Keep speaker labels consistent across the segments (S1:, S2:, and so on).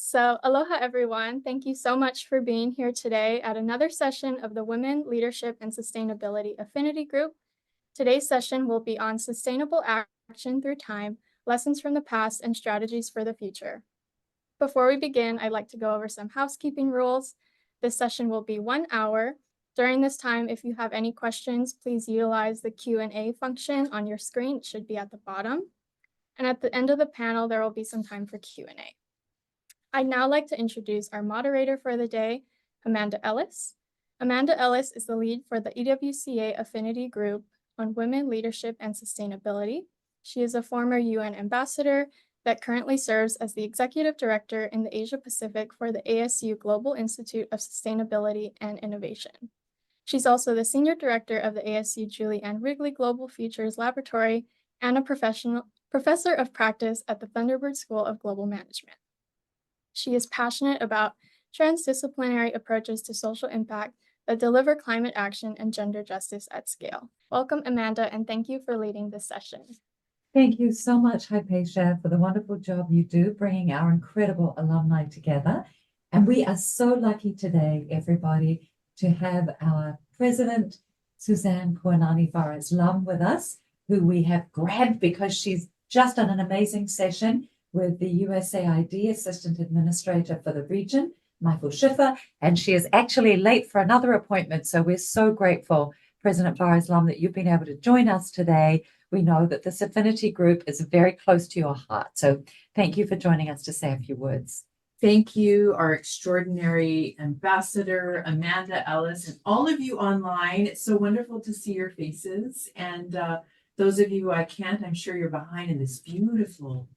S1: So, aloha everyone. Thank you so much for being here today at another session of the Women, Leadership, and Sustainability Affinity Group. Today's session will be on sustainable action through time, lessons from the past, and strategies for the future. Before we begin, I'd like to go over some housekeeping rules. This session will be 1 hour. During this time, if you have any questions, please utilize the Q&A function on your screen. It should be at the bottom. And at the end of the panel, there will be some time for Q&A. I'd now like to introduce our moderator for the day, Amanda Ellis. Amanda Ellis is the lead for the EWC Affinity Group on Women, Leadership, and Sustainability. She is a former UN ambassador that currently serves as the executive director in the Asia Pacific for the ASU Global Institute of Sustainability and Innovation. She's also the senior director of the ASU Julie Ann Wrigley Global Futures Laboratory and a professor of practice at the Thunderbird School of Global Management. She is passionate about transdisciplinary approaches to social impact that deliver climate action and gender justice at scale. Welcome, Amanda, and thank you for leading this session.
S2: Thank you so much, Hypatia, for the wonderful job you do bringing our incredible alumni together. And we are so lucky today, everybody, to have our president, Suzanne Puanani Vares-Lum, with us, who we have grabbed because she's just done an amazing session with the USAID Assistant Administrator for the region, Michael Schiffer, and she is actually late for another appointment. So we're so grateful, President Vares-Lum, that you've been able to join us today. We know that this affinity group is very close to your heart. So thank you for joining us to say a few words.
S3: Thank you, our extraordinary ambassador, Amanda Ellis, and all of you online. It's so wonderful to see your faces. And those of you who I can't, I'm sure you're behind in this beautiful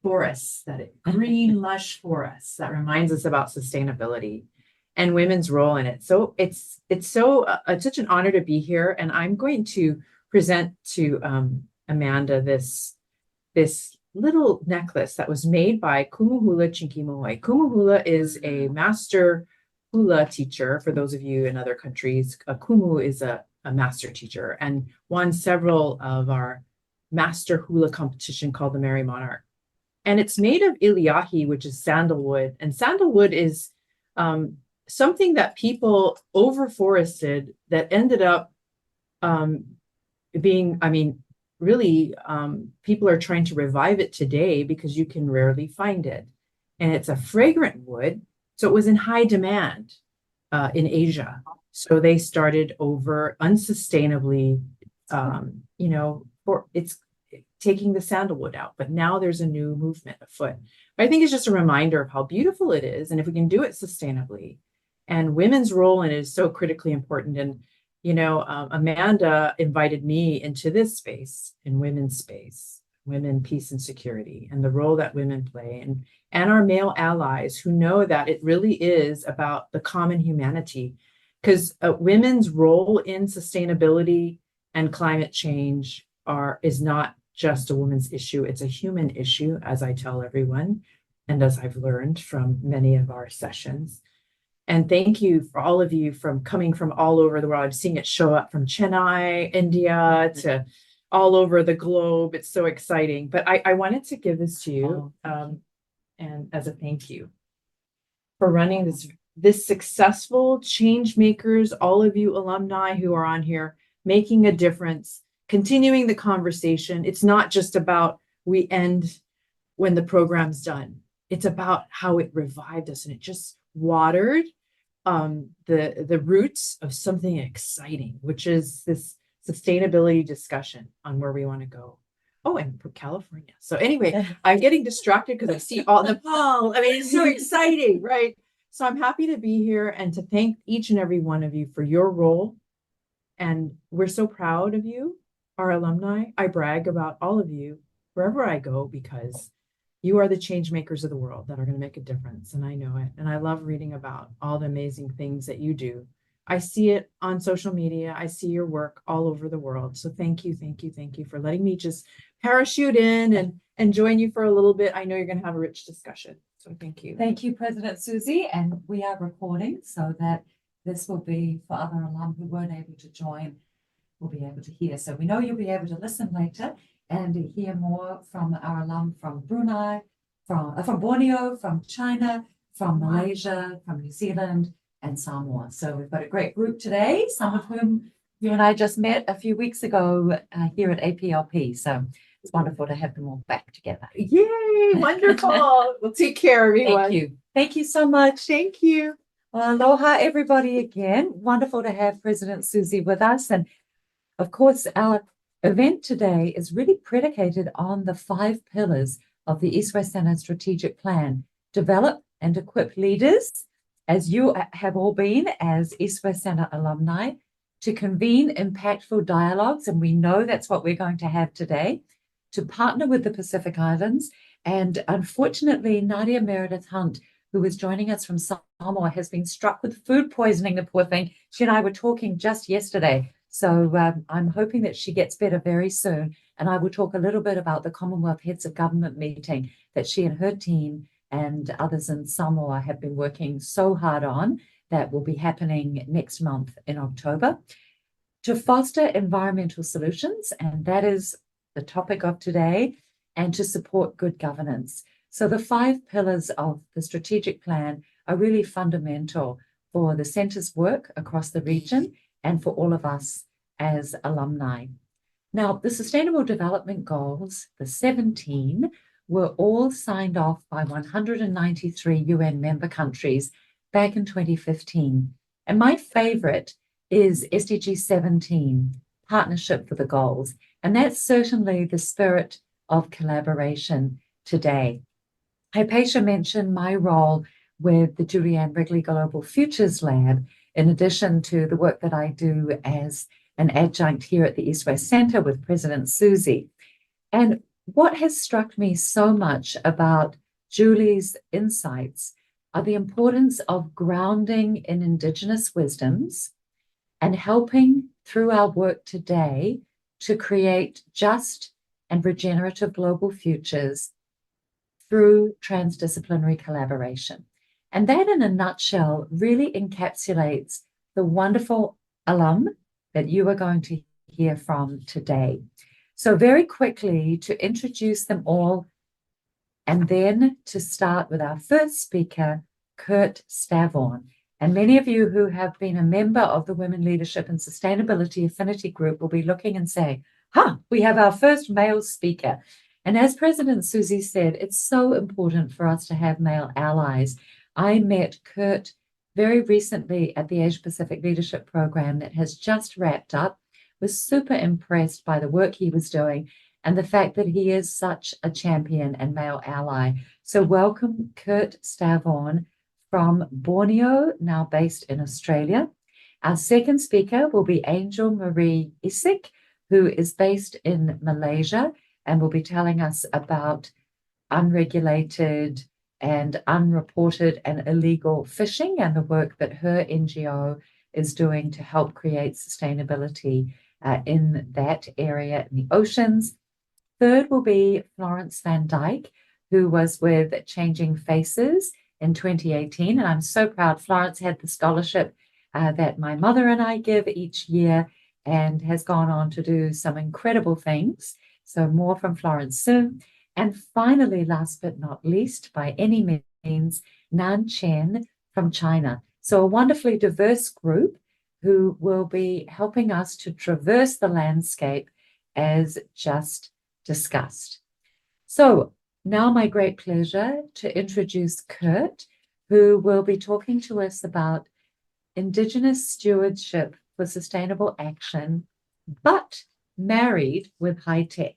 S3: forests, green, lush forests that reminds us about sustainability and women's role in it. So it's such an honor to be here, and I'm going to present to Amanda this little necklace that was made by Kumuhula Chinkimohoi. Kumuhula is a master hula teacher. For those of you in other countries, a kumu is a master teacher and won several of our master hula competition called the Merry Monarch. And it's made of iliahi, which is sandalwood. And sandalwood is something that people overforested that ended up people are trying to revive it today because you can rarely find it. And it's a fragrant wood. So it was in high demand in Asia. So they started over unsustainably, it's taking the sandalwood out, but now there's a new movement afoot. But I think it's just a reminder of how beautiful it is, and if we can do it sustainably, and women's role in it is so critically important. And Amanda invited me into this space, in women's space, women, peace, and security, and the role that women play, and our male allies who know that it really is about the common humanity, because women's role in sustainability and climate change is not just a woman's issue, it's a human issue, as I tell everyone, and as I've learned from many of our sessions. And thank you for all of you coming from all over the world. I'm seeing it show up from Chennai, India, to all over the globe. It's so exciting. But I wanted to give this to you and as a thank you for running this successful change makers, all of you alumni who are on here, making a difference, continuing the conversation. It's not just about we end when the program's done. It's about how it revived us, and it just watered the roots of something exciting, which is this sustainability discussion on where we want to go. Oh, and from California. So anyway, I'm getting distracted because I see all Nepal. I mean, it's so exciting, right? So I'm happy to be here and to thank each and every one of you for your role. And we're so proud of you, our alumni. I brag about all of you wherever I go because you are the change makers of the world that are going to make a difference. And I know it. And I love reading about all the amazing things that you do. I see it on social media. I see your work all over the world. So thank you for letting me just parachute in and join you for a little bit. I know you're going to have a rich discussion. So thank you.
S2: Thank you, President Susie. And we are recording so that this will be for other alum who weren't able to join, will be able to hear. So we know you'll be able to listen later and hear more from our alum from Brunei, from Borneo, from China, from Malaysia, from New Zealand, and Samoa. So we've got a great group today, some of whom you and I just met a few weeks ago here at APLP. So it's wonderful to have them all back together.
S3: Yay, wonderful. Well, take care, everyone.
S2: Thank you. Thank you so much.
S3: Thank you.
S2: Well, aloha, everybody, again. Wonderful to have President Susie with us. And of course, our event today is really predicated on the 5 pillars of the East-West Center Strategic Plan. Develop and equip leaders, as you have all been as East-West Center alumni, to convene impactful dialogues, and we know that's what we're going to have today, to partner with the Pacific Islands. And unfortunately, Nadia Meredith Hunt, who is joining us from Samoa, has been struck with food poisoning, the poor thing. She and I were talking just yesterday. So I'm hoping that she gets better very soon. And I will talk a little bit about the Commonwealth Heads of Government meeting that she and her team and others in Samoa have been working so hard on. That will be happening next month in October. To foster environmental solutions, and that is the topic of today, and to support good governance. So the 5 pillars of the strategic plan are really fundamental for the center's work across the region and for all of us as alumni. Now, the Sustainable Development Goals, the 17, were all signed off by 193 UN member countries back in 2015. And my favorite is SDG 17, Partnership for the Goals. And that's certainly the spirit of collaboration today. Hypatia mentioned my role with the Julianne Wrigley Global Futures Lab, in addition to the work that I do as an adjunct here at the East-West Center with President Susie. And what has struck me so much about Julie's insights are the importance of grounding in indigenous wisdoms and helping through our work today to create just and regenerative global futures through transdisciplinary collaboration. And that, in a nutshell, really encapsulates the wonderful alum that you are going to hear from today. So very quickly, to introduce them all, and then to start with our first speaker, Kurt Stavon. And many of you who have been a member of the Women Leadership and Sustainability Affinity Group will be looking and saying, we have our first male speaker. And as President Susie said, it's so important for us to have male allies. I met Kurt very recently at the Asia Pacific Leadership Program that has just wrapped up. Was super impressed by the work he was doing and the fact that he is such a champion and male ally. So welcome, Kurt Stavon from Borneo, now based in Australia. Our second speaker will be Angel Marie Isik, who is based in Malaysia, and will be telling us about unregulated and unreported and illegal fishing and the work that her NGO is doing to help create sustainability in that area in the oceans. Third will be Florence van Dijk, who was with Changing Faces in 2018. And I'm so proud Florence had the scholarship that my mother and I give each year and has gone on to do some incredible things. So more from Florence soon. And finally, last but not least, by any means, Nan Chen from China. So a wonderfully diverse group who will be helping us to traverse the landscape as just discussed. So now my great pleasure to introduce Kurt, who will be talking to us about Indigenous stewardship for sustainable action, but married with high tech.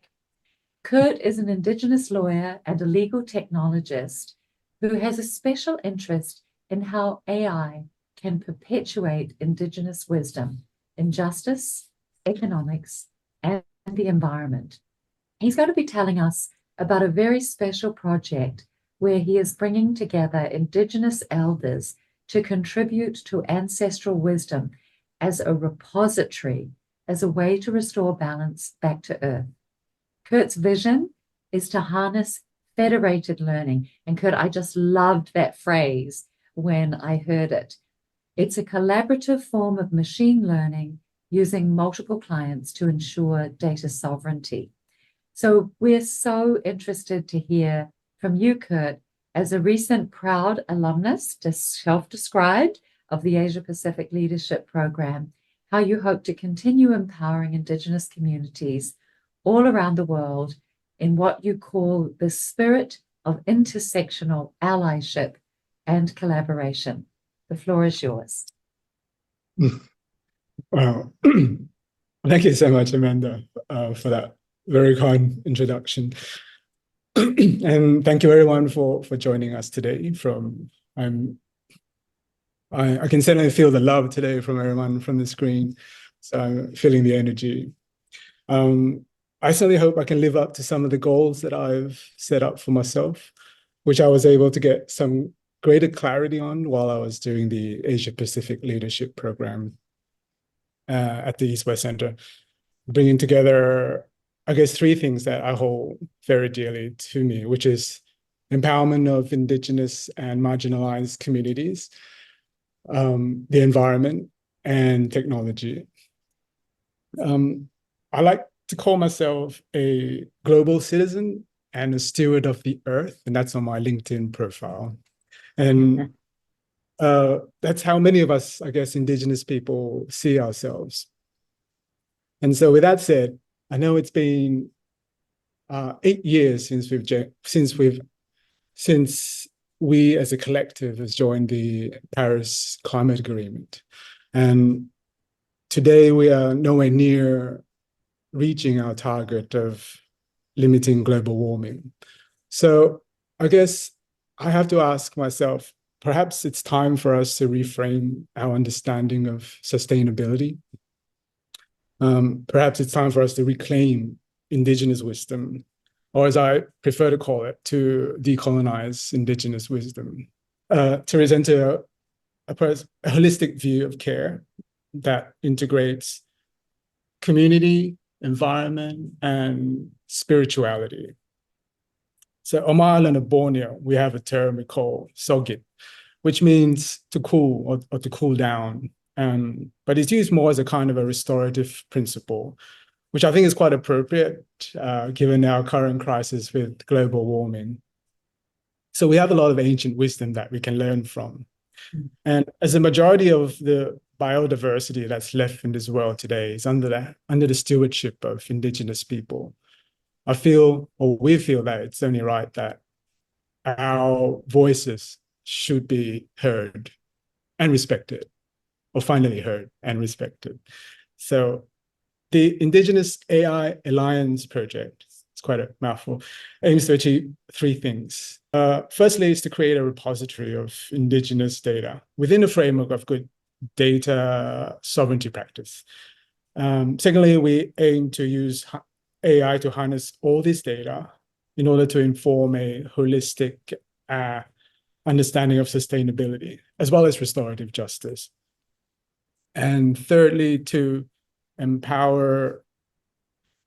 S2: Kurt is an Indigenous lawyer and a legal technologist who has a special interest in how AI can perpetuate Indigenous wisdom in justice, economics, and the environment. He's going to be telling us about a very special project where he is bringing together Indigenous elders to contribute to ancestral wisdom as a repository, as a way to restore balance back to Earth. Kurt's vision is to harness federated learning. And Kurt, I just loved that phrase when I heard it. It's a collaborative form of machine learning using multiple clients to ensure data sovereignty. So we're so interested to hear from you, Kurt, as a recent proud alumnus, just self-described, of the Asia Pacific Leadership Program, how you hope to continue empowering Indigenous communities all around the world in what you call the spirit of intersectional allyship and collaboration. The floor is yours.
S4: Wow. Thank you so much, Amanda, for that very kind introduction. And thank you everyone for joining us today. I can certainly feel the love today from everyone from the screen. So I'm feeling the energy. I certainly hope I can live up to some of the goals that I've set up for myself, which I was able to get some greater clarity on while I was doing the Asia Pacific Leadership Program at the East West Center, bringing together, I guess, three things that I hold very dearly to me, which is empowerment of Indigenous and marginalized communities, the environment, and technology. I like to call myself a global citizen and a steward of the earth, and that's on my LinkedIn profile. And that's how many of us, I guess, Indigenous people see ourselves. And so with that said, I know it's been 8 years since we as a collective has joined the Paris Climate Agreement. And today we are nowhere near reaching our target of limiting global warming. So I guess I have to ask myself, perhaps it's time for us to reframe our understanding of sustainability. Perhaps it's time for us to reclaim Indigenous wisdom, or as I prefer to call it, to decolonize Indigenous wisdom, to present a holistic view of care that integrates community, environment, and spirituality. So on my island of Borneo, we have a term we call sogit, which means to cool or to cool down. But it's used more as a kind of a restorative principle, which I think is quite appropriate given our current crisis with global warming. So we have a lot of ancient wisdom that we can learn from. And as the majority of the biodiversity that's left in this world today is under the stewardship of Indigenous people, we feel that it's only right that our voices should be heard and respected, or finally heard and respected. So the Indigenous AI Alliance project, it's quite a mouthful, aims to achieve three things. Firstly, is to create a repository of Indigenous data within a framework of good data sovereignty practice. Secondly, we aim to use AI to harness all this data in order to inform a holistic understanding of sustainability, as well as restorative justice. And thirdly, to ensure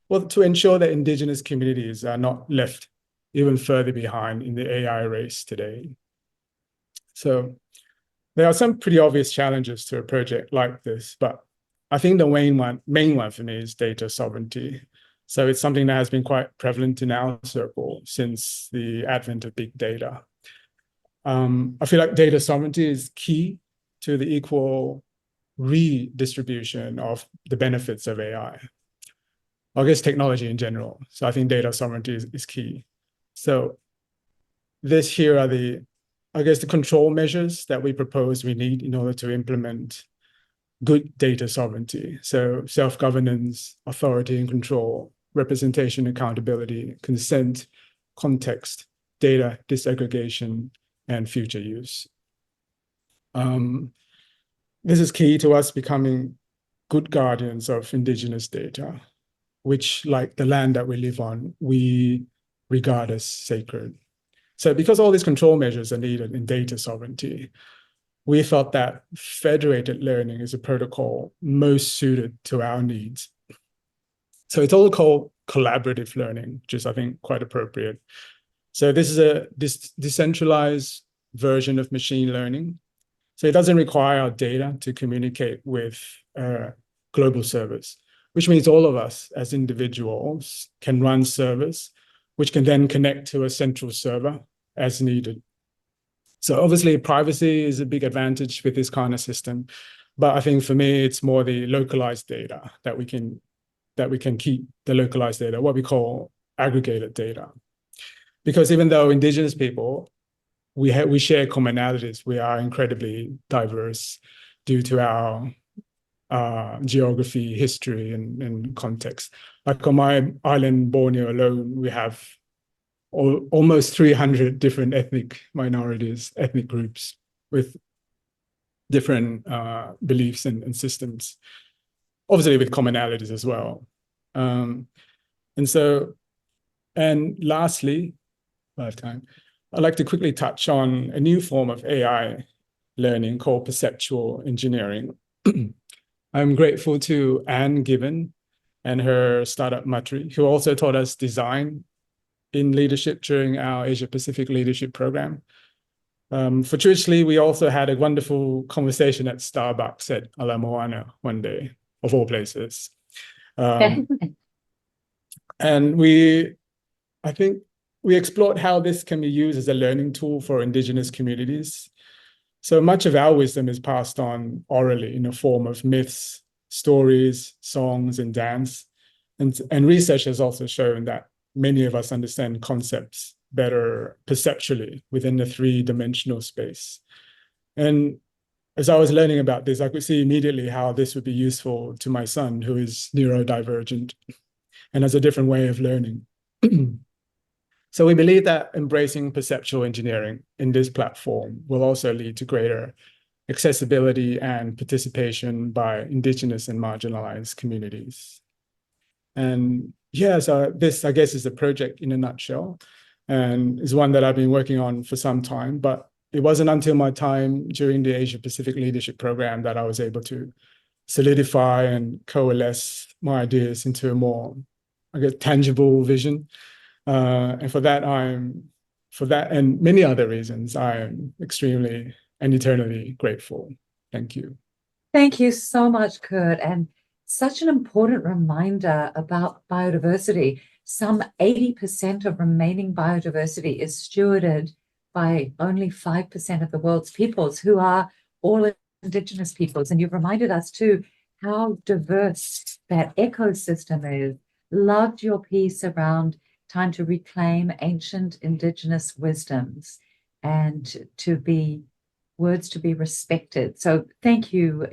S4: that Indigenous communities are not left even further behind in the AI race today. So there are some pretty obvious challenges to a project like this, but I think the main one for me is data sovereignty. So it's something that has been quite prevalent in our circle since the advent of big data. I feel like data sovereignty is key to the equal redistribution of the benefits of AI. I guess technology in general. So I think data sovereignty is key. So here are the control measures that we propose we need in order to implement good data sovereignty. So self-governance, authority and control, representation, accountability, consent, context, data disaggregation, and future use. This is key to us becoming good guardians of Indigenous data, which, like the land that we live on, we regard as sacred. So because all these control measures are needed in data sovereignty, we thought that federated learning is a protocol most suited to our needs. So it's all called collaborative learning, which is, I think, quite appropriate. So this is a decentralized version of machine learning. So it doesn't require our data to communicate with global servers, which means all of us as individuals can run servers which can then connect to a central server as needed. So obviously privacy is a big advantage with this kind of system, but I think for me, it's more the localized data that we can keep, the localized data, what we call aggregated data. Because even though indigenous people, we share commonalities, we are incredibly diverse due to our geography, history, and context. Like on my island, Borneo alone, we have almost 300 different ethnic minorities, ethnic groups with different beliefs and systems, obviously with commonalities as well. And lastly, lifetime, I'd like to quickly touch on a new form of AI learning called perceptual engineering. I'm grateful to Anne Gibbon and her startup Matri, who also taught us design in leadership during our Asia Pacific Leadership Program. Fortuitously, we also had a wonderful conversation at Starbucks at Ala Moana one day, of all places. And I think we explored how this can be used as a learning tool for indigenous communities. So much of our wisdom is passed on orally in the form of myths, stories, songs, and dance. And research has also shown that many of us understand concepts better perceptually within the three-dimensional space. And as I was learning about this, I could see immediately how this would be useful to my son, who is neurodivergent and has a different way of learning. So we believe that embracing perceptual engineering in this platform will also lead to greater accessibility and participation by indigenous and marginalized communities. And yeah, so this, I guess, is a project in a nutshell, and is one that I've been working on for some time, but it wasn't until my time during the Asia Pacific Leadership Program that I was able to solidify and coalesce my ideas into a more, I guess, tangible vision. And for that and many other reasons, I am extremely and eternally grateful. Thank you.
S2: Thank you so much, Kurt. And such an important reminder about biodiversity. Some 80% of remaining biodiversity is stewarded by only 5% of the world's peoples, who are all indigenous peoples. And you've reminded us too how diverse that ecosystem is. Loved your piece around time to reclaim ancient indigenous wisdoms and words to be respected. So thank you.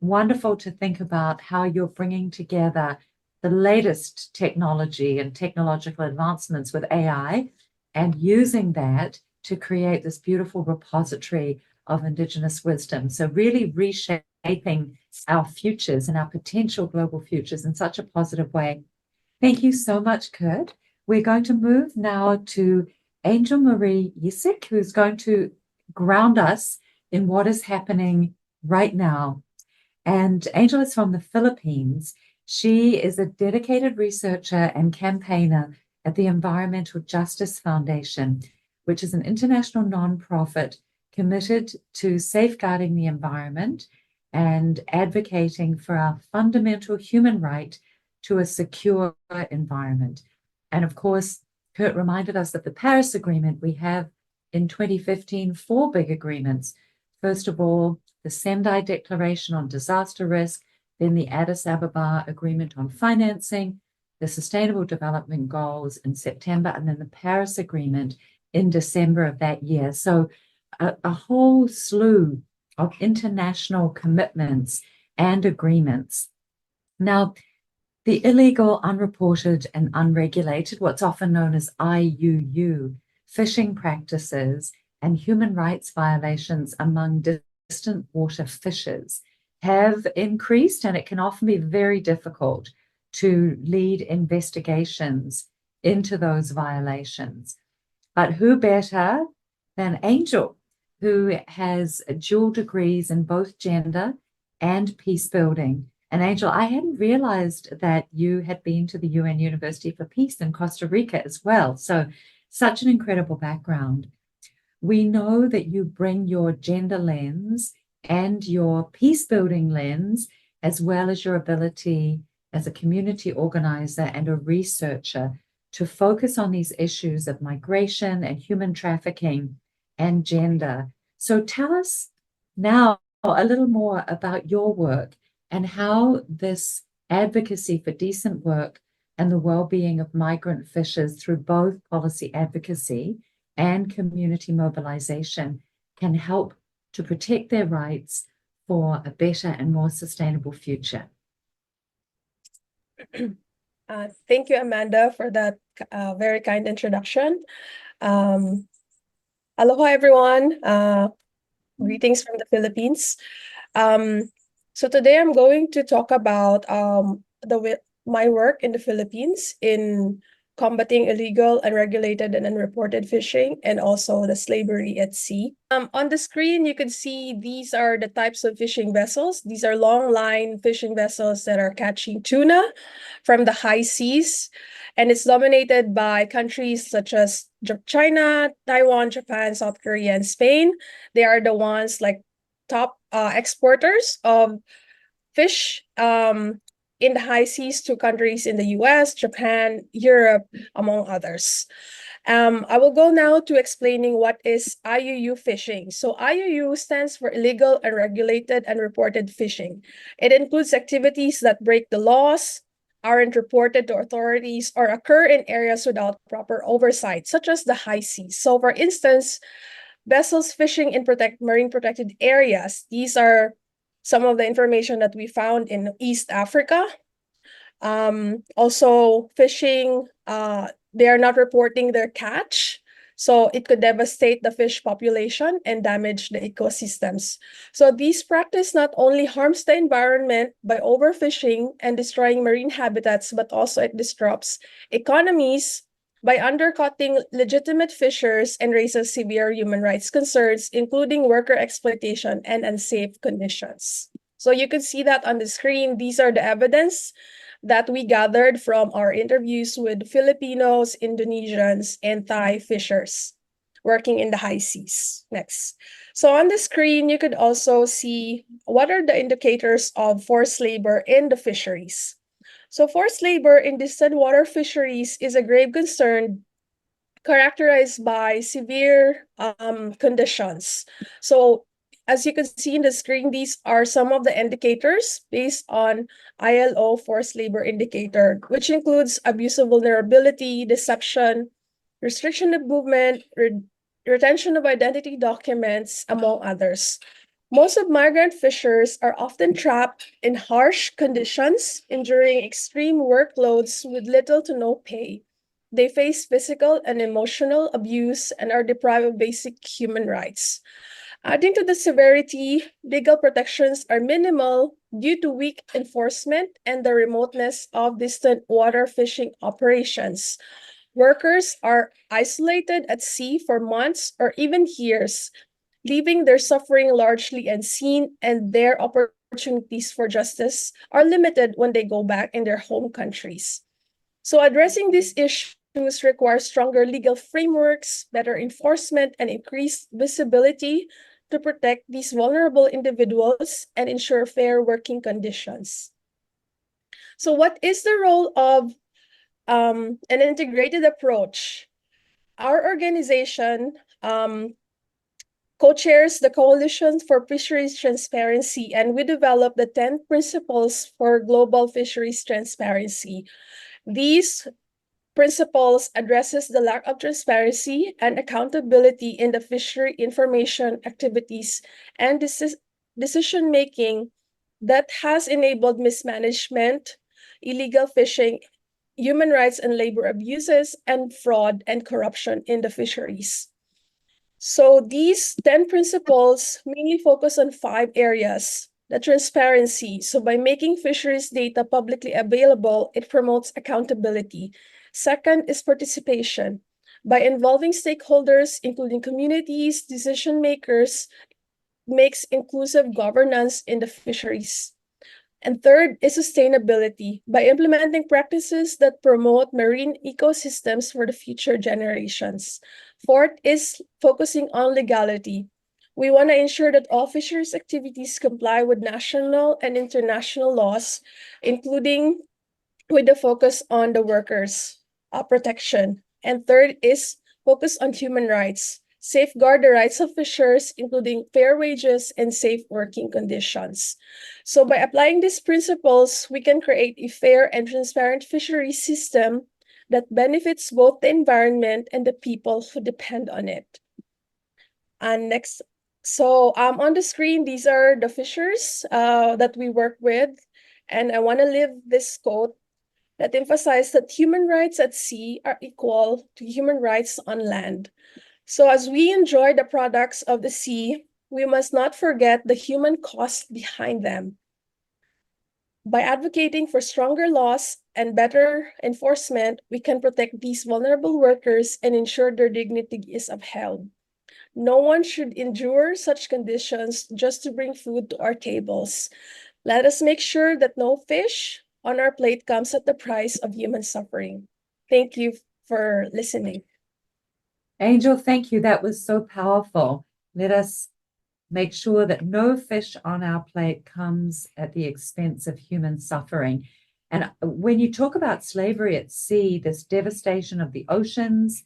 S2: Wonderful to think about how you're bringing together the latest technology and technological advancements with AI and using that to create this beautiful repository of indigenous wisdom. So really reshaping our futures and our potential global futures in such a positive way. Thank you so much, Kurt. We're going to move now to Angel Marie Yisik, who's going to ground us in what is happening right now. And Angel is from the Philippines. She is a dedicated researcher and campaigner at the Environmental Justice Foundation, which is an international nonprofit committed to safeguarding the environment and advocating for our fundamental human right to a secure environment. And of course, Kurt reminded us that the Paris Agreement, we have in 2015 4 big agreements. First of all, the Sendai Declaration on Disaster Risk, then the Addis Ababa Agreement on Financing, the Sustainable Development Goals in September, and then the Paris Agreement in December of that year. So a whole slew of international commitments and agreements. Now, the illegal, unreported, and unregulated, what's often known as IUU, fishing practices and human rights violations among distant water fishers have increased, and it can often be very difficult to lead investigations into those violations. But who better than Angel, who has dual degrees in both gender and peace building. And Angel, I hadn't realized that you had been to the UN University for Peace in Costa Rica as well. So such an incredible background. We know that you bring your gender lens and your peace building lens, as well as your ability as a community organizer and a researcher to focus on these issues of migration and human trafficking and gender. So tell us now a little more about your work and how this advocacy for decent work and the well-being of migrant fishers through both policy advocacy and community mobilization can help to protect their rights for a better and more sustainable future.
S5: Thank you, Amanda, for that very kind introduction. Aloha, everyone. Greetings from the Philippines. So today I'm going to talk about my work in the Philippines in combating illegal, unregulated, and unreported fishing, and also the slavery at sea. On the screen, you can see these are the types of fishing vessels. These are long line fishing vessels that are catching tuna from the high seas. And it's dominated by countries such as China, Taiwan, Japan, South Korea, and Spain. They are the ones like top exporters of fish in the high seas to countries in the US, Japan, Europe, among others. I will go now to explaining what is IUU fishing. So IUU stands for illegal, unregulated, and reported fishing. It includes activities that break the laws, aren't reported to authorities, or occur in areas without proper oversight, such as the high seas. So for instance, vessels fishing in marine protected areas. These are some of the information that we found in East Africa. Also fishing, they are not reporting their catch, so it could devastate the fish population and damage the ecosystems. So these practices not only harms the environment by overfishing and destroying marine habitats, but also it disrupts economies by undercutting legitimate fishers and raises severe human rights concerns, including worker exploitation and unsafe conditions. So you can see that on the screen. These are the evidence that we gathered from our interviews with Filipinos, Indonesians, and Thai fishers working in the high seas. Next. So on the screen, you could also see what are the indicators of forced labor in the fisheries. So forced labor in distant water fisheries is a grave concern characterized by severe conditions. So as you can see in the screen, these are some of the indicators based on ILO forced labor indicator, which includes abuse of vulnerability, deception, restriction of movement, retention of identity documents, among others. Most of migrant fishers are often trapped in harsh conditions, enduring extreme workloads with little to no pay. They face physical and emotional abuse and are deprived of basic human rights. Adding to the severity, legal protections are minimal due to weak enforcement and the remoteness of distant water fishing operations. Workers are isolated at sea for months or even years, leaving their suffering largely unseen, and their opportunities for justice are limited when they go back in their home countries. So addressing these issues requires stronger legal frameworks, better enforcement, and increased visibility to protect these vulnerable individuals and ensure fair working conditions. So what is the role of an integrated approach? Our organization co-chairs the Coalition for Fisheries Transparency, and we developed the 10 principles for global fisheries transparency. These principles addresses the lack of transparency and accountability in the fishery information activities and decision-making that has enabled mismanagement, illegal fishing, human rights and labor abuses, and fraud and corruption in the fisheries. So these 10 principles mainly focus on 5 areas. The transparency. So by making fisheries data publicly available, it promotes accountability. Second is participation. By involving stakeholders, including communities, decision makers, makes inclusive governance in the fisheries. And third is sustainability. By implementing practices that promote marine ecosystems for the future generations. Fourth is focusing on legality. We want to ensure that all fisheries activities comply with national and international laws, including with the focus on the workers. protection. And third is focus on human rights, safeguard the rights of fishers, including fair wages and safe working conditions. So by applying these principles, we can create a fair and transparent fisheries system that benefits both the environment and the people who depend on it. And next, so on the screen, these are the fishers that we work with. And I want to leave this quote that emphasizes that human rights at sea are equal to human rights on land. So as we enjoy the products of the sea, we must not forget the human cost behind them. By advocating for stronger laws and better enforcement, we can protect these vulnerable workers and ensure their dignity is upheld. No one should endure such conditions just to bring food to our tables. Let us make sure that no fish on our plate comes at the price of human suffering. Thank you for listening.
S2: Angel, thank you. That was so powerful. Let us make sure that no fish on our plate comes at the expense of human suffering. And when you talk about slavery at sea, this devastation of the oceans,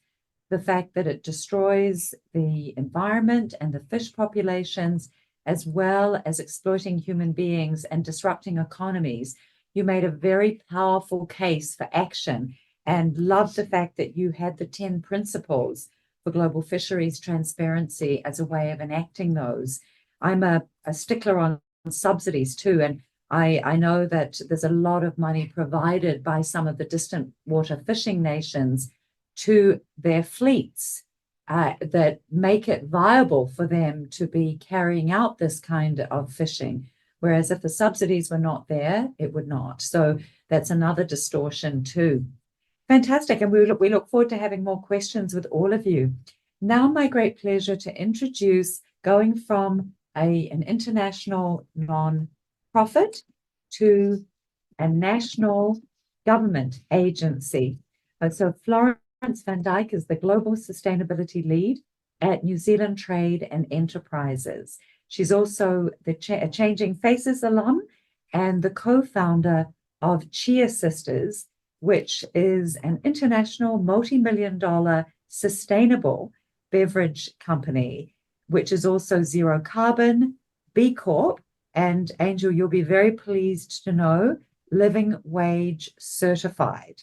S2: the fact that it destroys the environment and the fish populations, as well as exploiting human beings and disrupting economies, you made a very powerful case for action, and love the fact that you had the 10 principles for global fisheries transparency as a way of enacting those. I'm a stickler on subsidies too, and I know that there's a lot of money provided by some of the distant water fishing nations to their fleets that make it viable for them to be carrying out this kind of fishing. Whereas if the subsidies were not there, it would not. So that's another distortion too. Fantastic. And we look forward to having more questions with all of you. Now, my great pleasure to introduce, going from an international non-profit to a national government agency. So Florence van Dijk is the Global Sustainability Lead at New Zealand Trade and Enterprises. She's also the Changing Faces alum and the co-founder of Chia Sisters, which is an international multi-million-dollar sustainable beverage company, which is also zero carbon, B Corp, and Angel, you'll be very pleased to know, living wage certified.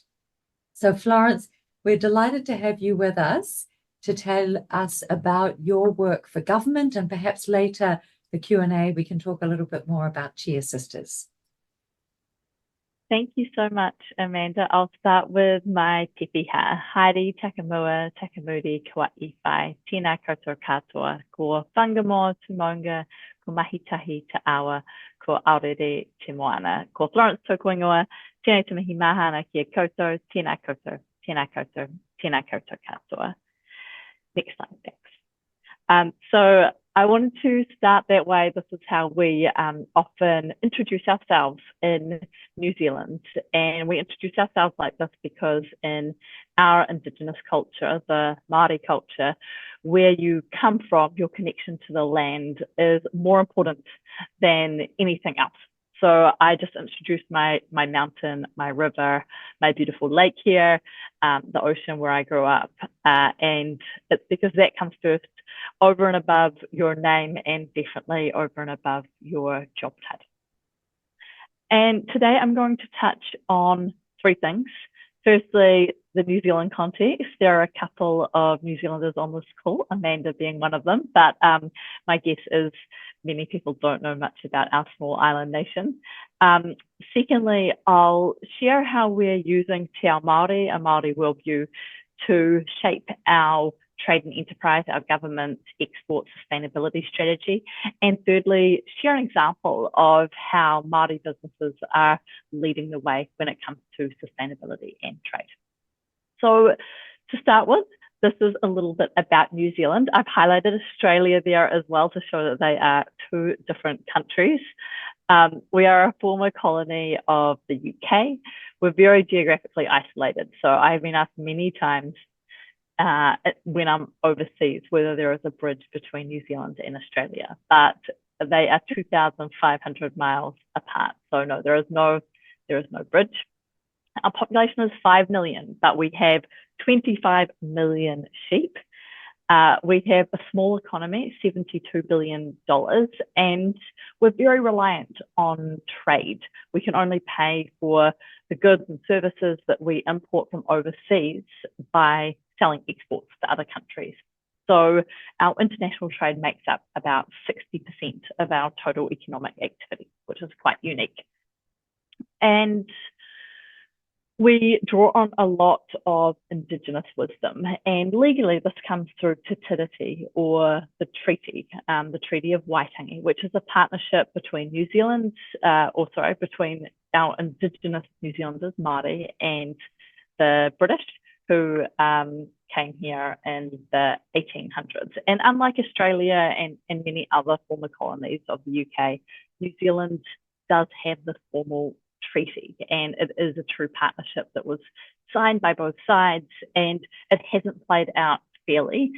S2: So Florence, we're delighted to have you with us to tell us about your work for government, and perhaps later the Q&A, we can talk a little bit more about Chia Sisters.
S6: Thank you so much, Amanda. I'll start with my pepeha. Haere takamua, takamuri, kua iwhai, tina koutou katoa, ko whangamoa tumonga, ko mahitahi te awa, ko aurere te moana. Ko Florence tōku ingoa, tēnei te mihi mahana kia koutou, tina koutou, tina koutou, tina koutou katoa. Next slide, thanks. So I wanted to start that way. This is how we often introduce ourselves in New Zealand. And we introduce ourselves like this because in our indigenous culture, the Māori culture, where you come from, your connection to the land is more important than anything else. So I just introduced my mountain, my river, my beautiful lake here, the ocean where I grew up. And it's because that comes first, over and above your name, and definitely over and above your job title. And today I'm going to touch on three things. Firstly, the New Zealand context. There are a couple of New Zealanders on this call, Amanda being one of them, but my guess is many people don't know much about our small island nation. Secondly, I'll share how we're using Te Ao Māori, a Māori worldview, to shape our trade and enterprise, our government export sustainability strategy. And thirdly, share an example of how Māori businesses are leading the way when it comes to sustainability and trade. So to start with, this is a little bit about New Zealand. I've highlighted Australia there as well to show that they are two different countries. We are a former colony of the UK. We're very geographically isolated. So I've been asked many times when I'm overseas whether there is a bridge between New Zealand and Australia, but they are 2,500 miles apart. So no, there is no bridge. Our population is 5 million, but we have 25 million sheep. We have a small economy, $72 billion, and we're very reliant on trade. We can only pay for the goods and services that we import from overseas by selling exports to other countries. So our international trade makes up about 60% of our total economic activity, which is quite unique. And we draw on a lot of indigenous wisdom, and legally this comes through Te Tiriti, or the Treaty of Waitangi, which is a partnership between New Zealand, between our indigenous New Zealanders, Māori, and the British, who came here in the 1800s. And unlike Australia and many other former colonies of the UK, New Zealand does have this formal treaty, and it is a true partnership that was signed by both sides, and it hasn't played out fairly,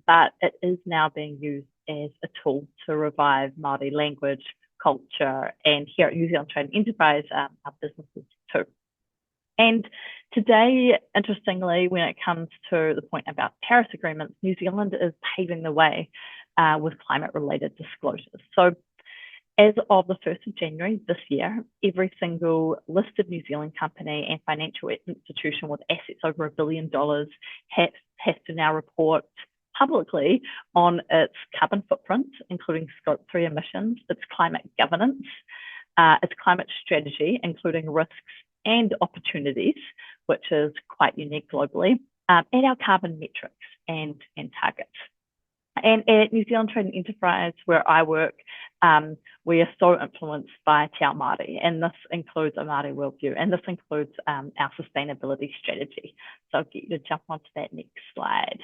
S6: but it is now being used as a tool to revive Māori language, culture, and here at New Zealand Trade and Enterprise, our businesses too. And today, interestingly, when it comes to the point about Paris agreements, New Zealand is paving the way with climate-related disclosures. So as of the 1st of January this year, every single listed New Zealand company and financial institution with assets over $1 billion has to now report publicly on its carbon footprint, including Scope 3 emissions, its climate governance, its climate strategy, including risks and opportunities, which is quite unique globally, and our carbon metrics and targets. And at New Zealand Trade and Enterprise, where I work, we are so influenced by Te Ao Māori, and this includes a Māori worldview, and this includes our sustainability strategy. So I'll get you to jump onto that next slide.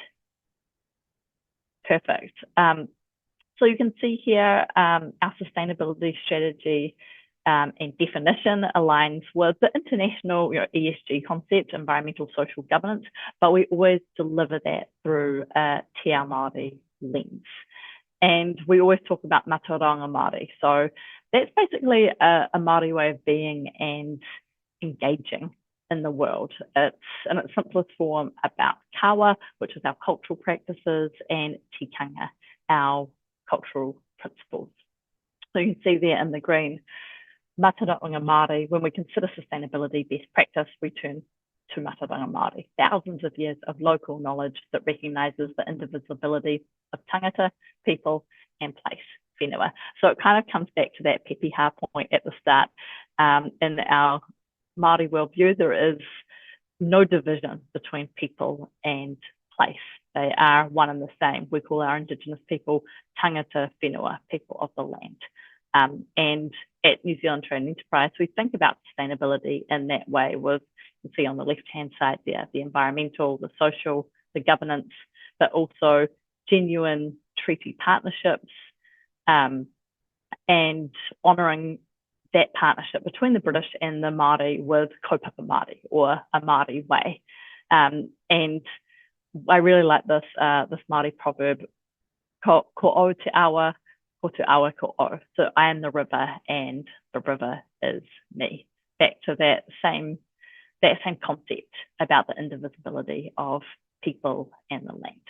S6: Perfect. So you can see here our sustainability strategy and definition aligns with the international ESG concept, environmental social governance, but we always deliver that through a Te Ao Māori lens. And we always talk about Mātauranga Māori. So that's basically a Māori way of being and engaging in the world. It's in its simplest form about kawa, which is our cultural practices, and tikanga, our cultural principles. So you can see there in the green, Mātauranga Māori. When we consider sustainability best practice, we turn to Mātauranga Māori, thousands of years of local knowledge that recognises the indivisibility of tangata, people, and place, whenua. So it kind of comes back to that pepeha point at the start. In our Māori worldview, there is no division between people and place. They are one and the same. We call our indigenous people tangata, whenua, people of the land. And at New Zealand Trade and Enterprise, we think about sustainability in that way. With, you can see on the left-hand side there, the environmental, the social, the governance, but also genuine treaty partnerships, and honouring that partnership between the British and the Māori with kaupapa Māori, or a Māori way. And I really like this Māori proverb, ko o te awa, ko te awa ko o. So I am the river and the river is me. Back to that same concept about the indivisibility of people and the land.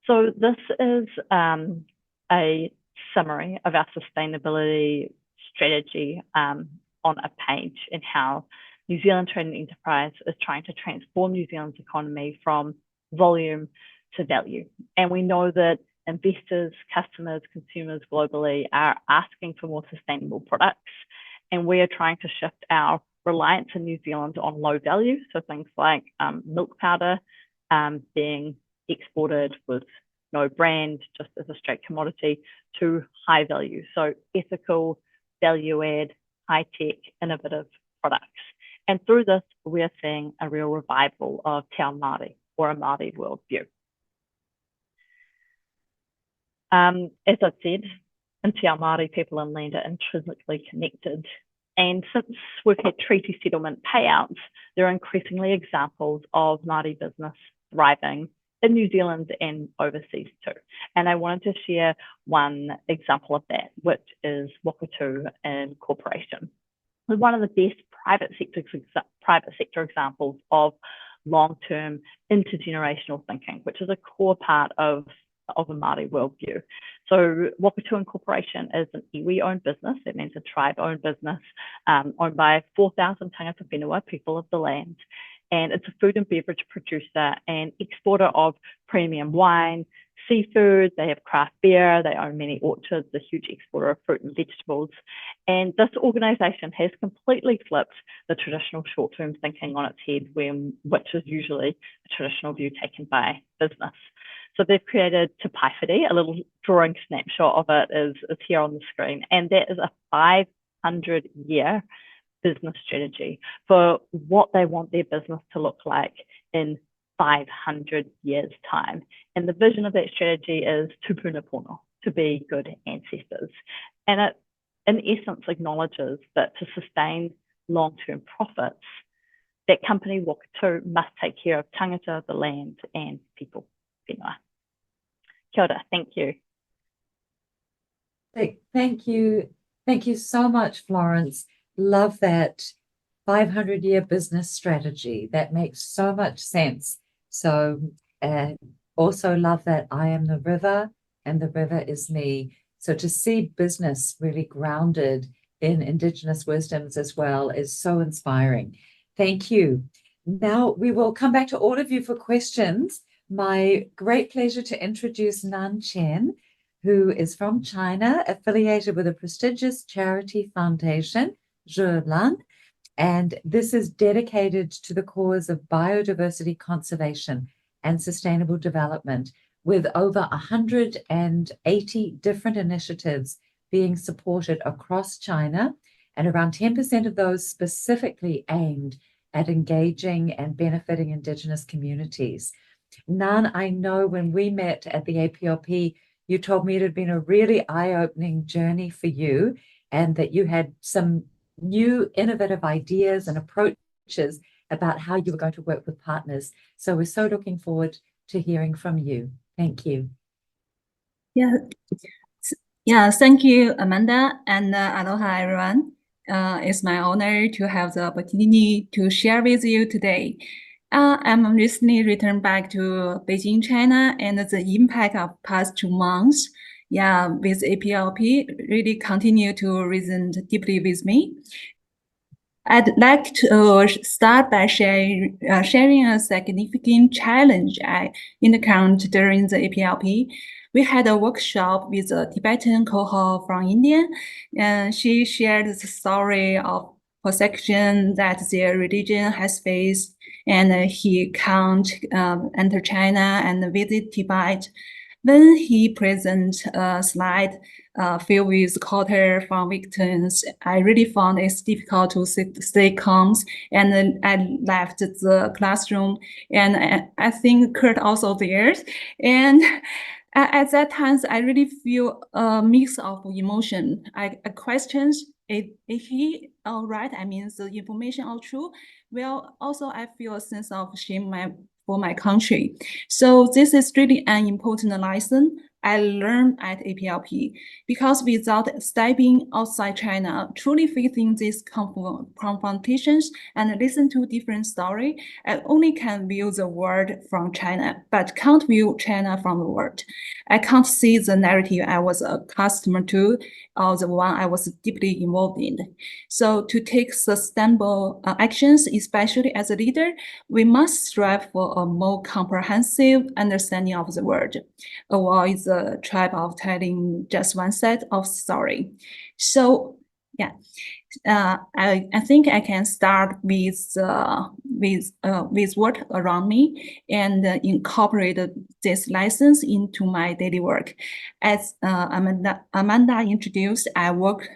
S6: So this is a summary of our sustainability strategy on a page, and how New Zealand Trade and Enterprise is trying to transform New Zealand's economy from volume to value. And we know that investors, customers, consumers globally are asking for more sustainable products, and we are trying to shift our reliance in New Zealand on low value, so things like milk powder being exported with no brand, just as a straight commodity, to high value, so ethical, value add, high tech, innovative products. And through this, we are seeing a real revival of Te Ao Māori, or a Māori worldview. As I said, in Te Ao Māori, people and land are intrinsically connected. And since we've had treaty settlement payouts, there are increasingly examples of Māori business thriving in New Zealand and overseas too. And I wanted to share one example of that, which is Wakatu Incorporation. One of the best private sector examples of long-term intergenerational thinking, which is a core part of a Māori worldview. So Wapatu Corporation is an iwi-owned business. That means a tribe-owned business owned by 4,000 tangata whenua, people of the land. And it's a food and beverage producer and exporter of premium wine, seafood. They have craft beer. They own many orchards, a huge exporter of fruit and vegetables. And this organization has completely flipped the traditional short-term thinking on its head, which is usually a traditional view taken by business. So they've created Te Paewhiri, a little drawing snapshot of it is here on the screen. And that is a 500-year business strategy for what they want their business to look like in 500 years' time. And the vision of that strategy is tupuna pono, to be good ancestors. And it, in essence, acknowledges that to sustain long-term profits, that company Wapatu must take care of tangata, the land, and people. Whenua. Kia ora, thank you.
S2: Thank you. Thank you so much, Florence. Love that 500-year business strategy. That makes so much sense. So also love that I am the river and the river is me. So to see business really grounded in Indigenous wisdoms as well is so inspiring. Thank you. Now we will come back to all of you for questions. My great pleasure to introduce Nan Chen, who is from China, affiliated with a prestigious charity foundation, Zhelan, and this is dedicated to the cause of biodiversity conservation and sustainable development, with over 180 different initiatives being supported across China, and around 10% of those specifically aimed at engaging and benefiting Indigenous communities. Nan, I know when we met at the APLP, you told me it had been a really eye-opening journey for you and that you had some new innovative ideas and approaches about how you were going to work with partners. So we're so looking forward to hearing from you. Thank you.
S7: Yeah, thank you, Amanda, and aloha, everyone. It's my honor to have the opportunity to share with you today. I'm recently returned back to Beijing, China, and the impact of past 2 months, with APLP really continue to resonate deeply with me. I'd like to start by sharing a significant challenge I encountered during the APLP. We had a workshop with a Tibetan cohort from India, and she shared the story of persecution that their religion has faced, and he can't enter China and visit Tibet. When he presented a slide filled with quotes from victims, I really found it difficult to stay calm, and then I left the classroom, and I think Kurt also there. And at that time, I really feel a mix of emotion. I question if he all right, I mean the information all true. Well, also I feel a sense of shame for my country. So this is really an important lesson I learned at APLP, because without stepping outside China, truly facing these confrontations and listen to different stories, I only can view the world from China, but can't view China from the world. I can't see the narrative I was accustomed to, or the one I was deeply involved in. So to take sustainable actions, especially as a leader, we must strive for a more comprehensive understanding of the world, avoid the trap of telling just one set of story. So I think I can start with what around me and incorporate this lessons into my daily work. As Amanda introduced, I work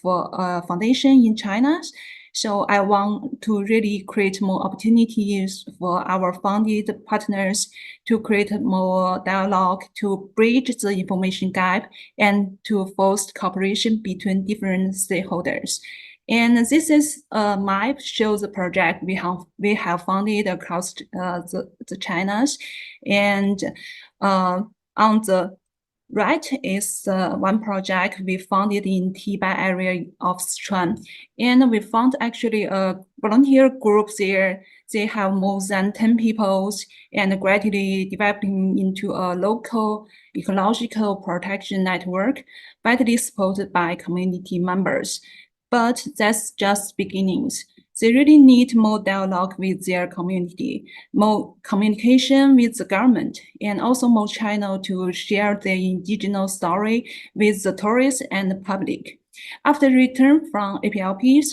S7: for a foundation in China. So I want to really create more opportunities for our funded partners to create more dialogue, to bridge the information gap, and to foster cooperation between different stakeholders. And this is a map shows the project we have funded across the China. And on the Right is one project we founded in Tibet area of Sichuan. And we found actually a volunteer group there. They have more than 10 people and gradually developing into a local ecological protection network, widely supported by community members. But that's just beginnings. They really need more dialogue with their community, more communication with the government, and also more channel to share their indigenous story with the tourists and the public. After return from APLPs,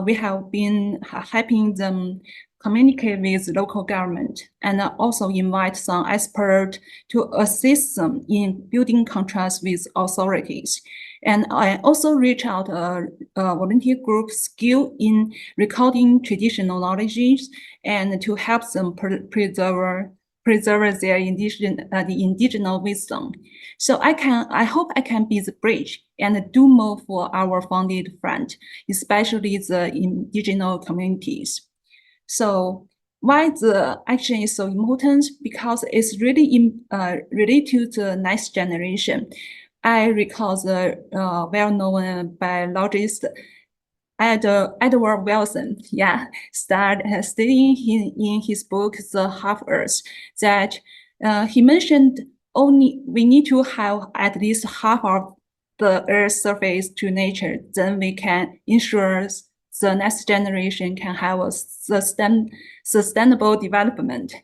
S7: we have been helping them communicate with local government and also invite some experts to assist them in building contrast with authorities. And I also reach out a volunteer group skilled in recording traditional knowledges and to help them preserve their the indigenous wisdom. So I hope I can be the bridge and do more for our founded friend, especially the indigenous communities. So why the action is so important? Because it's really related to the next generation. I recall the well-known biologist Edward Wilson, stating in his book The Half Earth that he mentioned only we need to have at least half of the Earth's surface to nature, then we can ensure the next generation can have a sustainable development.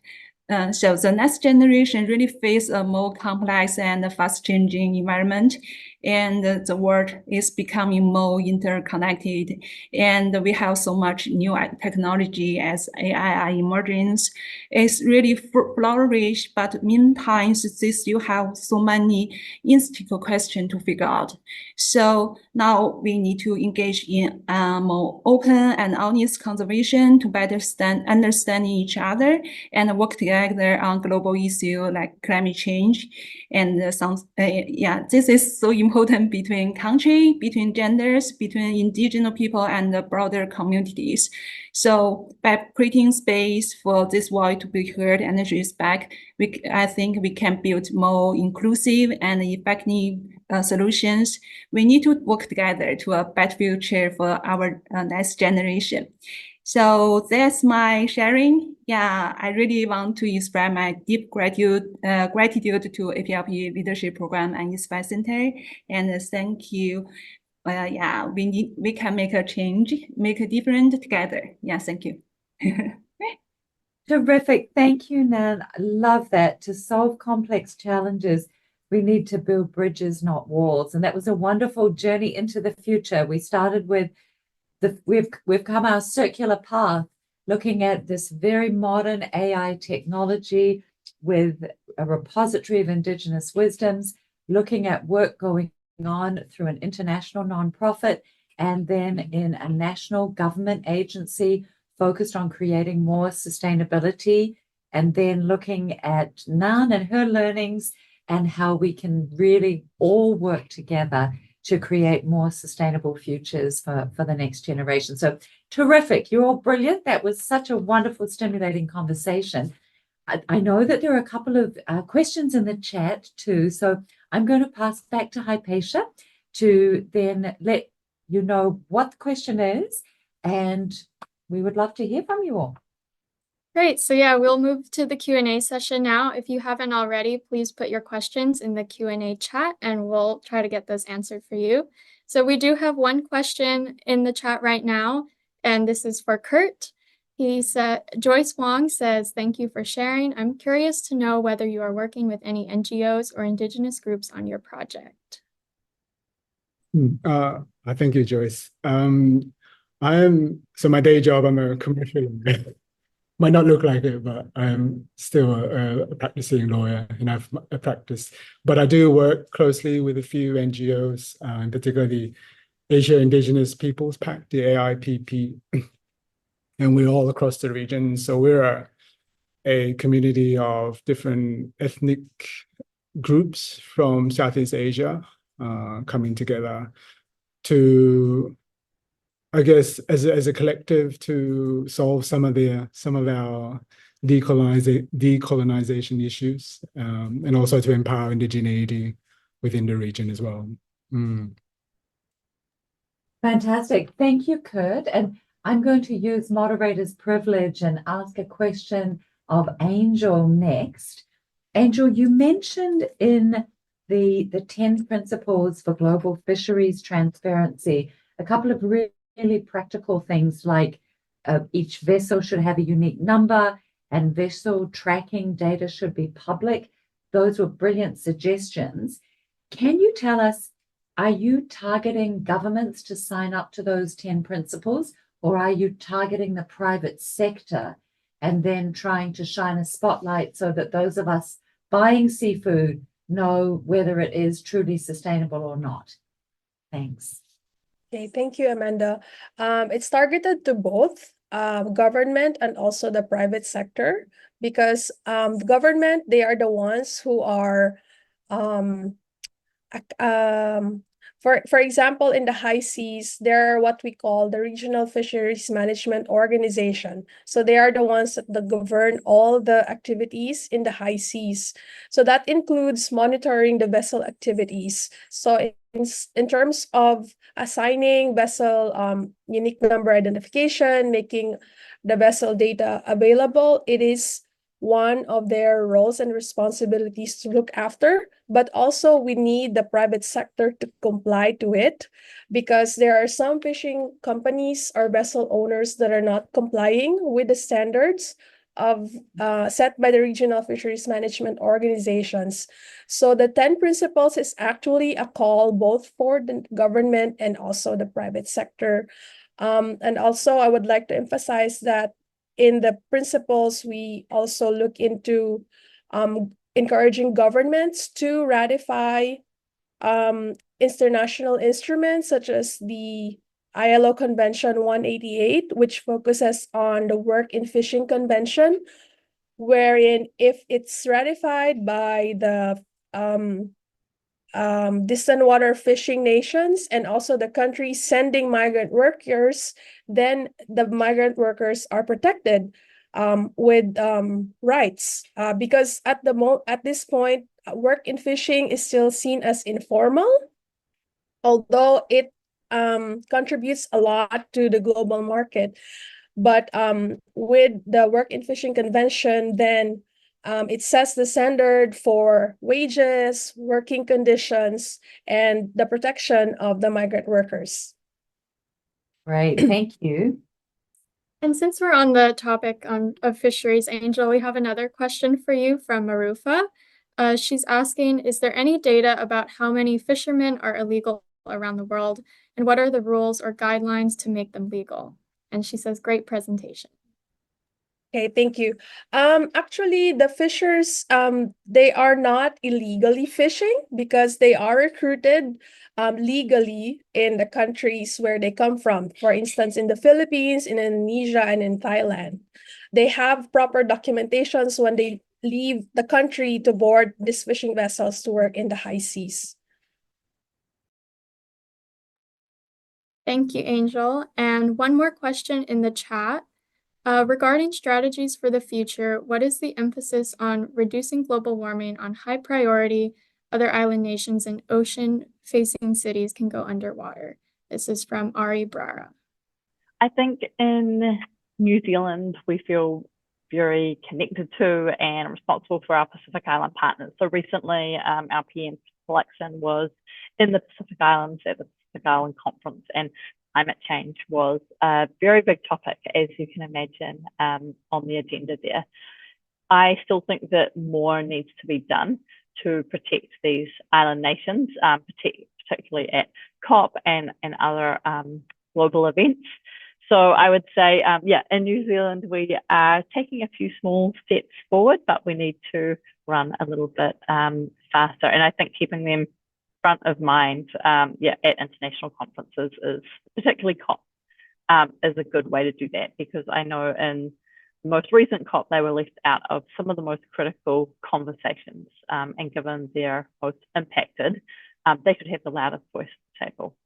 S7: So the next generation really face a more complex and fast-changing environment, and the world is becoming more interconnected. And we have so much new technology as AI emergence. It's really flourish, but meantime, they still have so many institutional questions to figure out. So now we need to engage in more open and honest conservation to better understand each other and work together on global issues like climate change. And this is so important between country, between genders, between indigenous people and the broader communities. So by creating space for this voice to be heard and respect, I think we can build more inclusive and effective solutions. We need to work together to a better future for our next generation. So that's my sharing. Yeah, I really want to express my deep gratitude to APLP Leadership Program and Inspire Center, and thank you. We can make a change, make a difference together. Yeah, thank you.
S2: Terrific. Thank you, Nan. I love that. To solve complex challenges, we need to build bridges, not walls. And that was a wonderful journey into the future. We started with we've come our circular path, looking at this very modern AI technology with a repository of indigenous wisdoms, looking at work going on through an international nonprofit, and then in a national government agency focused on creating more sustainability, and then looking at Nan and her learnings and how we can really all work together to create more sustainable futures for the next generation. So terrific. You're all brilliant. That was such a wonderful, stimulating conversation. I know that there are a couple of questions in the chat too. So I'm going to pass back to Hypatia to then let you know what the question is. And we would love to hear from you all.
S1: Great. So yeah, we'll move to the Q&A session now. If you haven't already, please put your questions in the Q&A chat and we'll try to get those answered for you. So we do have one question in the chat right now, and this is for Kurt. He said, Joyce Wong says, thank you for sharing. I'm curious to know whether you are working with any NGOs or indigenous groups on your project.
S4: Thank you, Joyce. So my day job, I'm a commercial lawyer. Might not look like it, but I'm still a practicing lawyer and I've a practice. But I do work closely with a few NGOs, in particular the Asia Indigenous Peoples Pact, the AIPP, and we're all across the region. So we're a community of different ethnic groups from Southeast Asia coming together to, I guess, as a collective to solve some of our decolonization issues, and also to empower indigeneity within the region as well.
S2: Fantastic. Thank you, Kurt. And I'm going to use moderator's privilege and ask a question of Angel next. Angel, you mentioned in the 10 principles for global fisheries transparency a couple of really practical things like each vessel should have a unique number and vessel tracking data should be public. Those were brilliant suggestions. Can you tell us, are you targeting governments to sign up to those 10 principles, or are you targeting the private sector and then trying to shine a spotlight so that those of us buying seafood know whether it is truly sustainable or not? Thanks.
S5: Okay, thank you, Amanda. It's targeted to both government and also the private sector, because the government, they are the ones who are for example, in the high seas, there are what we call the Regional Fisheries Management Organization. So they are the ones that govern all the activities in the high seas. So that includes monitoring the vessel activities. So in terms of assigning vessel unique number identification, making the vessel data available, it is one of their roles and responsibilities to look after, but also we need the private sector to comply to it, because there are some fishing companies or vessel owners that are not complying with the standards of set by the regional fisheries management organizations. So the 10 principles is actually a call both for the government and also the private sector. And also I would like to emphasize that in the principles, we also look into encouraging governments to ratify international instruments such as the ILO Convention 188, which focuses on the Work in Fishing Convention, wherein if it's ratified by the distant water fishing nations and also the countries sending migrant workers, then the migrant workers are protected with rights, because at this point, work in fishing is still seen as informal, although it contributes a lot to the global market. But with the Work in Fishing Convention, then it sets the standard for wages, working conditions, and the protection of the migrant workers.
S2: Great, thank you.
S1: And since we're on the topic of fisheries, Angel, we have another question for you from Marufa. She's asking, is there any data about how many fishermen are illegal around the world, and what are the rules or guidelines to make them legal? And she says, great presentation.
S5: Okay, thank you. Actually, the fishers, they are not illegally fishing because they are recruited legally in the countries where they come from. For instance, in the Philippines, in Indonesia, and in Thailand. They have proper documentations when they leave the country to board these fishing vessels to work in the high seas.
S1: Thank you, Angel. And one more question in the chat. Regarding strategies for the future, what is the emphasis on reducing global warming on high priority? Other island nations and ocean-facing cities can go underwater. This is from Ari Brara.
S6: I think in New Zealand, we feel very connected to and responsible for our Pacific Island partners. So recently, our PM selection was in the Pacific Islands at the Pacific Island Conference, and climate change was a very big topic, as you can imagine, on the agenda there. I still think that more needs to be done to protect these island nations, particularly at COP and other global events. So I would say, in New Zealand, we are taking a few small steps forward, but we need to run a little bit faster. And I think keeping them front of mind at international conferences is, particularly COP, is a good way to do that, because I know in the most recent COP, they were left out of some of the most critical conversations, and given they're most impacted, they should have the loudest voice at the table.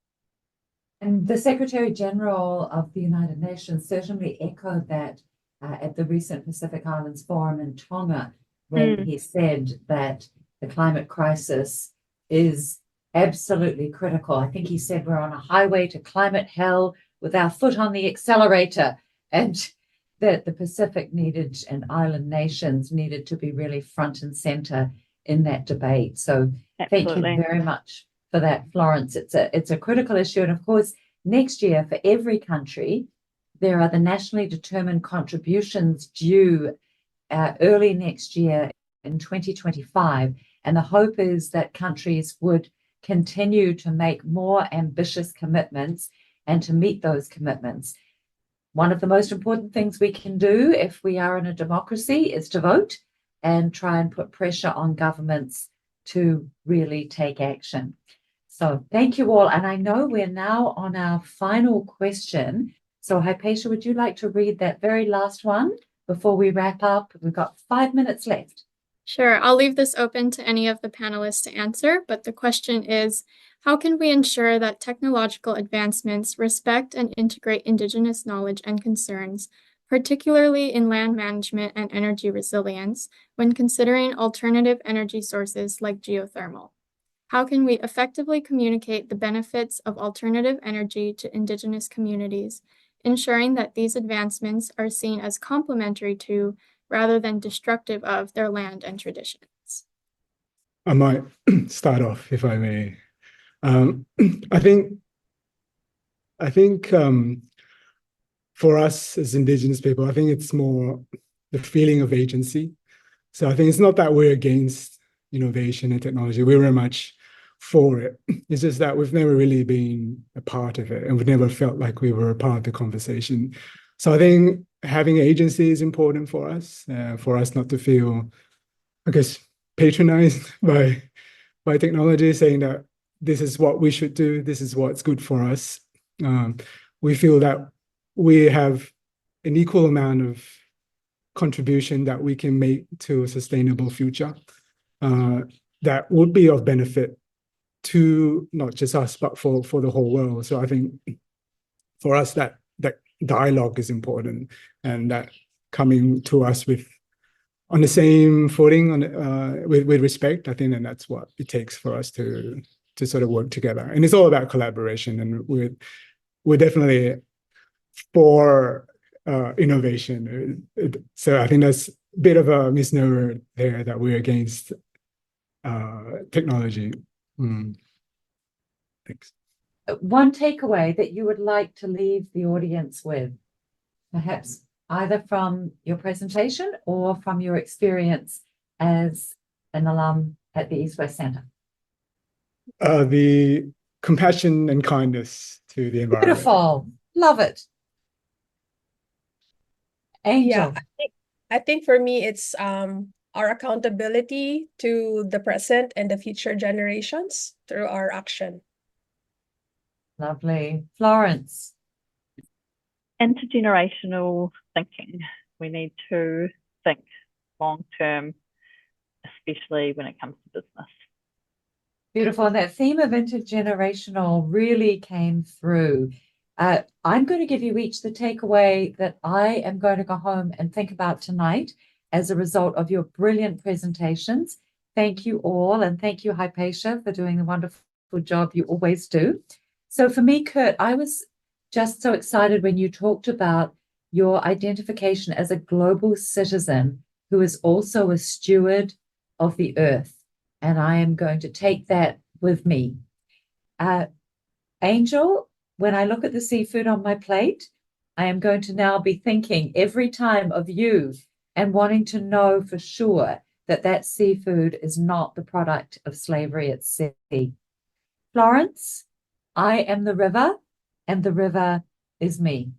S2: And the Secretary General of the United Nations certainly echoed that at the recent Pacific Islands Forum in Tonga, when he said that the climate crisis is absolutely critical. I think he said we're on a highway to climate hell with our foot on the accelerator, and that the Pacific needed and island nations needed to be really front and center in that debate. So thank you
S6: Absolutely.
S2: very much for that, Florence. It's a critical issue. And of course, next year for every country, there are the nationally determined contributions due early next year in 2025. And the hope is that countries would continue to make more ambitious commitments and to meet those commitments. One of the most important things we can do if we are in a democracy is to vote and try and put pressure on governments to really take action. So thank you all. And I know we're now on our final question. So Hypatia, would you like to read that very last one before we wrap up? We've got 5 minutes left.
S1: Sure, I'll leave this open to any of the panelists to answer, but the question is, how can we ensure that technological advancements respect and integrate Indigenous knowledge and concerns, particularly in land management and energy resilience, when considering alternative energy sources like geothermal? How can we effectively communicate the benefits of alternative energy to Indigenous communities, ensuring that these advancements are seen as complementary to, rather than destructive of, their land and traditions?
S4: I might start off, if I may. I think for us as Indigenous people, I think it's more the feeling of agency. So I think it's not that we're against innovation and technology. We're very much for it. It's just that we've never really been a part of it, and we've never felt like we were a part of the conversation. So I think having agency is important for us not to feel, I guess, patronized by technology, saying that this is what we should do, this is what's good for us. We feel that we have an equal amount of contribution that we can make to a sustainable future that would be of benefit to not just us, but for the whole world. So I think for us that dialogue is important, and that coming to us on the same footing, with respect, I think, and that's what it takes for us to sort of work together. And it's all about collaboration, and we're definitely for innovation. So I think that's a bit of a misnomer there, that we're against technology. Thanks.
S2: One takeaway that you would like to leave the audience with, perhaps either from your presentation or from your experience as an alum at the East West Centre?
S4: The compassion and kindness to the environment.
S2: Beautiful. Love it. Angel.
S5: Yeah, I think for me, it's our accountability to the present and the future generations through our action.
S2: Lovely. Florence.
S6: Intergenerational thinking. We need to think long term, especially when it comes to business.
S2: Beautiful. And that theme of intergenerational really came through. I'm going to give you each the takeaway that I am going to go home and think about tonight as a result of your brilliant presentations. Thank you all. And thank you, Hypatia, for doing the wonderful job you always do. So for me, Kurt, I was just so excited when you talked about your identification as a global citizen who is also a steward of the earth. And I am going to take that with me. Angel, when I look at the seafood on my plate, I am going to now be thinking every time of you and wanting to know for sure that that seafood is not the product of slavery at sea. Florence, I am the river, and the river is me.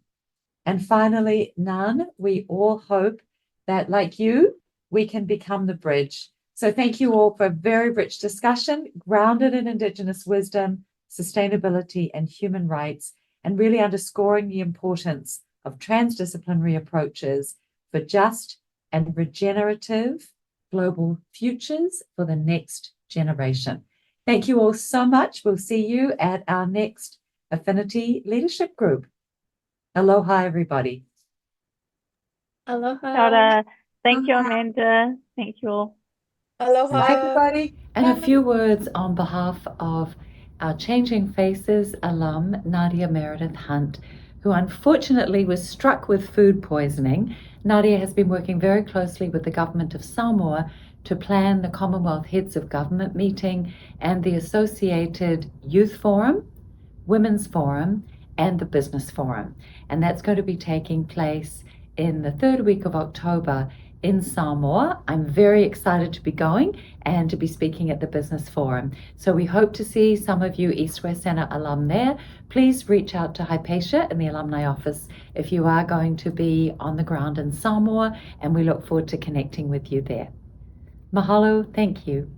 S2: And finally, Nan, we all hope that, like you, we can become the bridge. So thank you all for a very rich discussion, grounded in Indigenous wisdom, sustainability, and human rights, and really underscoring the importance of transdisciplinary approaches for just and regenerative global futures for the next generation. Thank you all so much. We'll see you at our next Affinity Leadership Group. Aloha, everybody.
S1: Aloha.
S6: Kia ora. Thank you, Amanda. Thank you all.
S5: Aloha.
S2: Bye, everybody. And a few words on behalf of our Changing Faces alum, Nadia Meredith Hunt, who unfortunately was struck with food poisoning. Nadia has been working very closely with the government of Samoa to plan the Commonwealth Heads of Government meeting and the associated Youth Forum, Women's Forum, and the Business Forum. And that's going to be taking place in the third week of October in Samoa. I'm very excited to be going and to be speaking at the Business Forum. So we hope to see some of you East West Center alum there. Please reach out to Hypatia in the alumni office if you are going to be on the ground in Samoa, and we look forward to connecting with you there. Mahalo, thank you.